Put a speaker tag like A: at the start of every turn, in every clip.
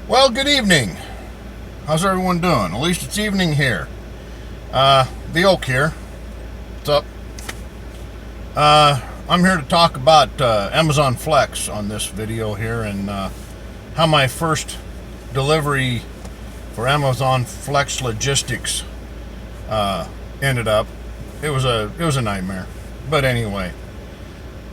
A: Well, good evening. How's everyone doing? At least it's evening here. The Oak here. What's up? I'm here to talk about Amazon Flex on this video here and how my first delivery for Amazon Flex Logistics ended up. It was a nightmare. But anyway,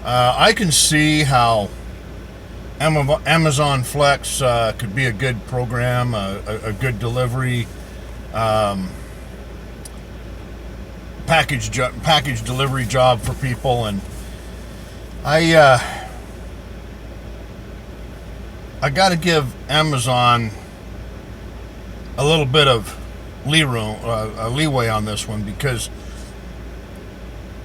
A: I can see how Amazon Flex could be a good program, a good delivery package delivery job for people, and I got to give Amazon a little bit of leeway on this one, because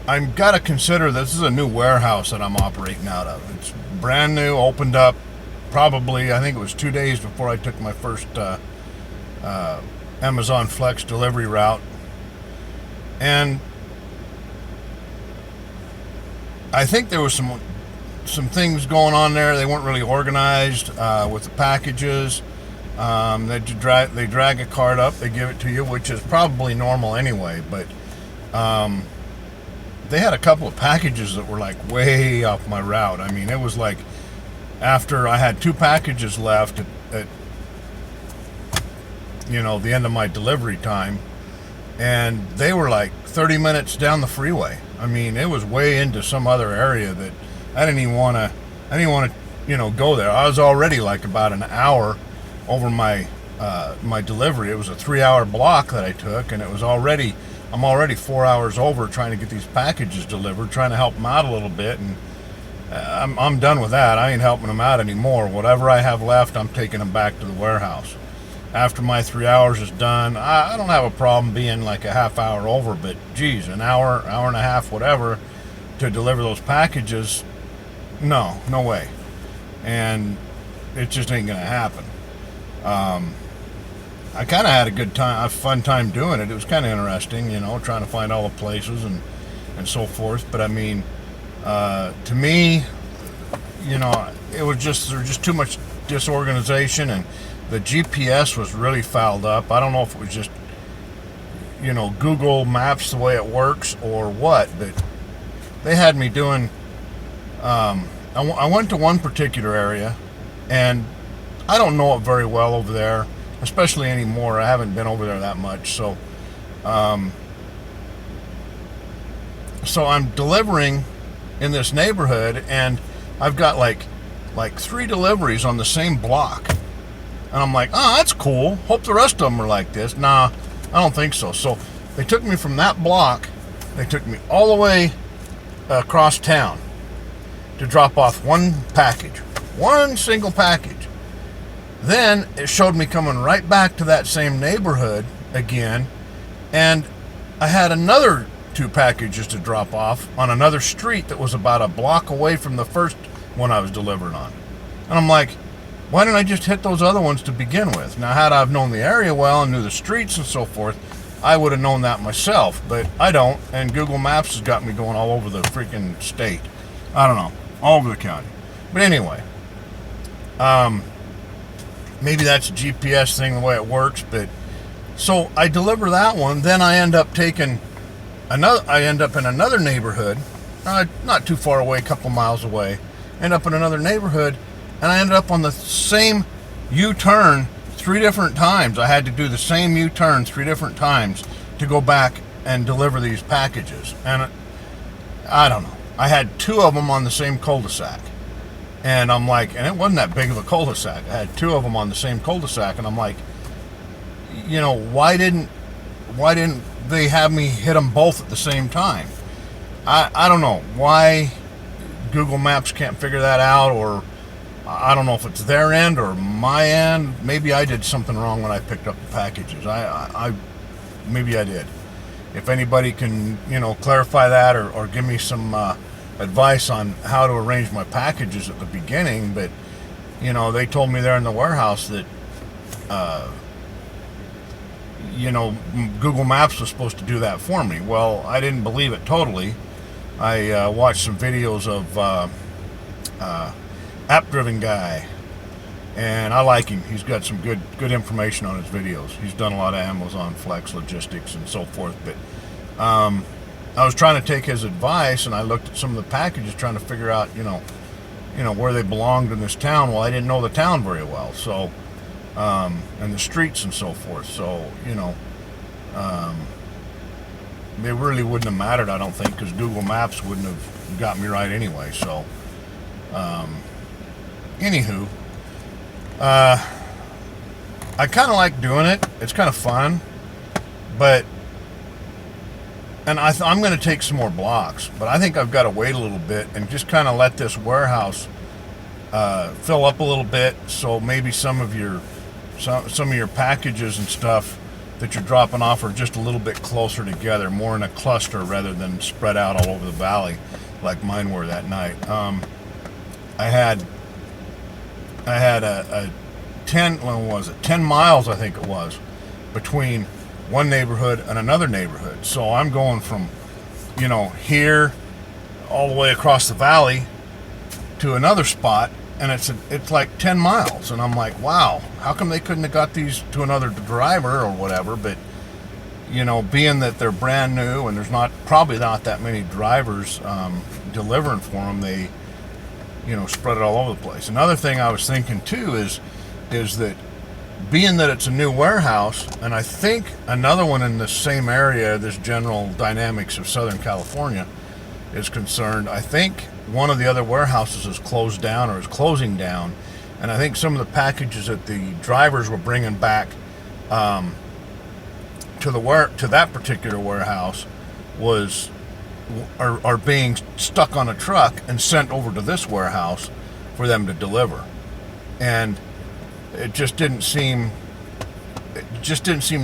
A: I've got to consider this is a new warehouse that I'm operating out of. It's brand new, opened up probably, I think it was 2 days before I took my first Amazon Flex delivery route. And I think there was some things going on there. They weren't really organized with the packages. They drag a cart up, they give it to you, which is probably normal anyway, but they had a couple of packages that were like way off my route. I mean, it was like after I had 2 packages left at the end of my delivery time, and they were like 30 minutes down the freeway. I mean, it was way into some other area that I didn't want to go there. I was already like about an hour over my delivery. It was a 3-hour block that I took, and I'm already 4 hours over trying to get these packages delivered, trying to help them out a little bit, and I'm done with that. I ain't helping them out anymore. Whatever I have left, I'm taking them back to the warehouse. After my 3 hours is done, I don't have a problem being like a half hour over, but geez, an hour and a half, whatever, to deliver those packages, no way. And it just ain't gonna happen. I kind of had a fun time doing it. It was kind of interesting, trying to find all the places and so forth. But I mean, to me, there was just too much disorganization, and the GPS was really fouled up. I don't know if it was just, Google Maps the way it works or what, but they had me doing, I went to one particular area, and I don't know it very well over there, especially anymore. I haven't been over there that much. So I'm delivering in this neighborhood, and I've got like 3 deliveries on the same block. And I'm like, oh, that's cool. Hope the rest of them are like this. Nah, I don't think so. So they took me from that block, they took me all the way across town to drop off one single package. Then it showed me coming right back to that same neighborhood again, and I had another 2 packages to drop off on another street that was about a block away from the first one I was delivering on. And I'm like, why didn't I just hit those other ones to begin with? Now, had I known the area well and knew the streets and so forth, I would have known that myself, but I don't, and Google Maps has got me going all over the freaking state. I don't know, all over the county. But anyway, maybe that's a GPS thing, the way it works. But so I deliver that one, then I end up in another neighborhood, not too far away, a couple miles away. End up in another neighborhood, and I ended up on the same U-turn 3 different times. I had to do the same U-turn 3 different times to go back and deliver these packages. And I don't know, I had 2 of them on the same cul-de-sac. And I'm like, and it wasn't that big of a cul-de-sac. I had 2 of them on the same cul-de-sac, and I'm like, why didn't they have me hit them both at the same time? I don't know why Google Maps can't figure that out, or I don't know if it's their end or my end. Maybe I did something wrong when I picked up the packages. Maybe I did. If anybody can, clarify that, or give me some advice on how to arrange my packages at the beginning. But they told me there in the warehouse that Google Maps was supposed to do that for me. Well, I didn't believe it totally. I watched some videos of App Driven Guy, and I like him. He's got some good information on his videos. He's done a lot of Amazon Flex logistics and so forth. But I was trying to take his advice, and I looked at some of the packages, trying to figure out, where they belonged in this town. Well, I didn't know the town very well, so and the streets and so forth. So it really wouldn't have mattered, I don't think, because Google Maps wouldn't have got me right anyway. So, anywho. I kind of like doing it. It's kind of fun, and I'm going to take some more blocks, but I think I've got to wait a little bit and just kind of let this warehouse fill up a little bit, so maybe some of your packages and stuff that you're dropping off are just a little bit closer together, more in a cluster rather than spread out all over the valley like mine were that night. I had a 10 miles, I think it was, between one neighborhood and another neighborhood. So I'm going from, here all the way across the valley to another spot, and it's like 10 miles. And I'm like, wow, how come they couldn't have got these to another driver or whatever? But, being that they're brand new and there's probably not that many drivers delivering for them, they spread it all over the place. Another thing I was thinking too is that being that it's a new warehouse, and I think another one in the same area, this General Dynamics of Southern California is concerned, I think one of the other warehouses is closed down or is closing down, and I think some of the packages that the drivers were bringing back to that particular warehouse are being stuck on a truck and sent over to this warehouse for them to deliver. And it just didn't seem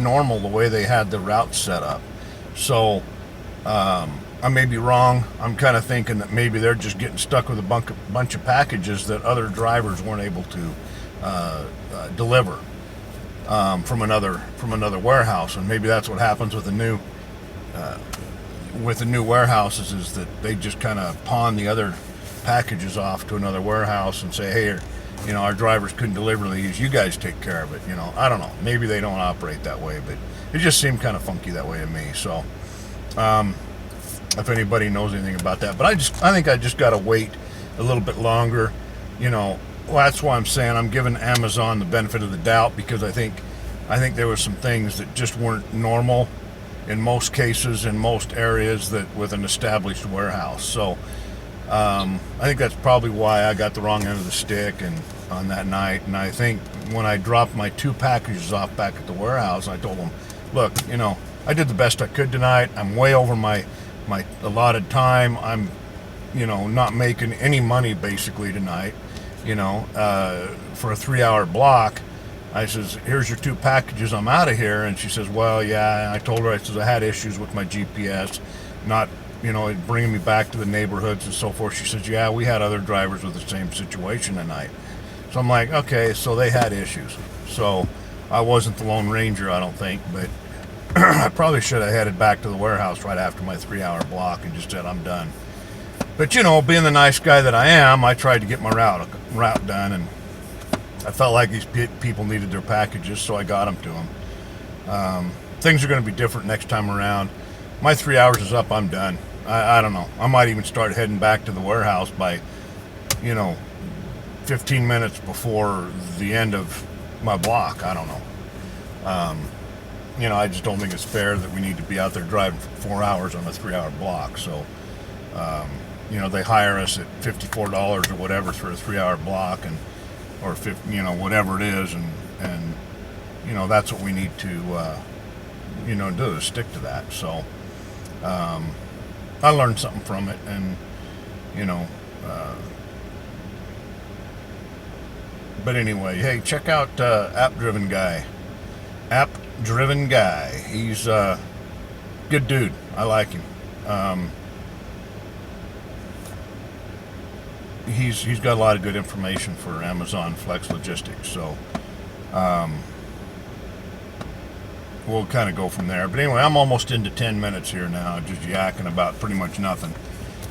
A: normal the way they had the route set up. So I may be wrong. I'm kind of thinking that maybe they're just getting stuck with a bunch of packages that other drivers weren't able to deliver from another warehouse. And maybe that's what happens with the new warehouses, is that they just kind of pawn the other packages off to another warehouse and say, hey, our drivers couldn't deliver these, you guys take care of it. I don't know, maybe they don't operate that way, but it just seemed kind of funky that way to me. So if anybody knows anything about that, but I think I just got to wait a little bit longer. Well, that's why I'm saying I'm giving Amazon the benefit of the doubt, because I think there were some things that just weren't normal in most cases, in most areas, that with an established warehouse. So I think that's probably why I got the wrong end of the stick and on that night. And I think when I dropped my 2 packages off back at the warehouse, I told them, look, I did the best I could tonight. I'm way over my allotted time. I'm not making any money basically tonight, for a 3-hour block. I says, here's your 2 packages, I'm out of here. And she says, well, yeah. And I told her, I had issues with my GPS, not, bringing me back to the neighborhoods and so forth. She says, yeah, we had other drivers with the same situation tonight. So I'm like, okay, so they had issues. So I wasn't the Lone Ranger, I don't think, but I probably should have headed back to the warehouse right after my 3-hour block and just said, I'm done. But, being the nice guy that I am, I tried to get my route done, and I felt like these people needed their packages, so I got them to them. Things are going to be different next time around. My 3 hours is up. I'm done. I don't know. I might even start heading back to the warehouse by, 15 minutes before the end of my block. I don't know. I just don't think it's fair that we need to be out there driving for 4 hours on a 3-hour block. So, they hire us at $54 or whatever for a 3-hour block, or 50, whatever it is, and that's what we need to do, is stick to that. So I learned something from it, and but anyway, hey, check out App Driven Guy. He's a good dude. I like him. He's got a lot of good information for Amazon Flex Logistics, so we'll kind of go from there. But anyway, I'm almost into 10 minutes here now, just yakking about pretty much nothing.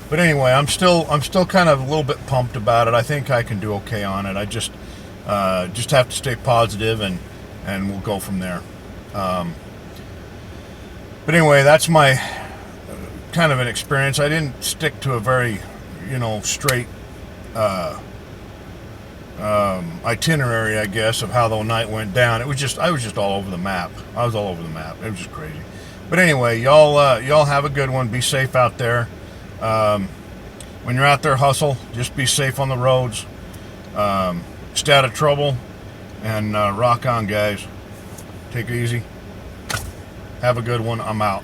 A: But anyway, I'm still kind of a little bit pumped about it. I think I can do okay on it. I just Just have to stay positive, and we'll go from there. But anyway, that's my kind of an experience. I didn't stick to a very, straight itinerary, I guess, of how the night went down. I was just all over the map. I was all over the map. It was just crazy. But anyway, y'all have a good one. Be safe out there. When you're out there, hustle. Just be safe on the roads. Stay out of trouble, and rock on, guys. Take it easy. Have a good one. I'm out.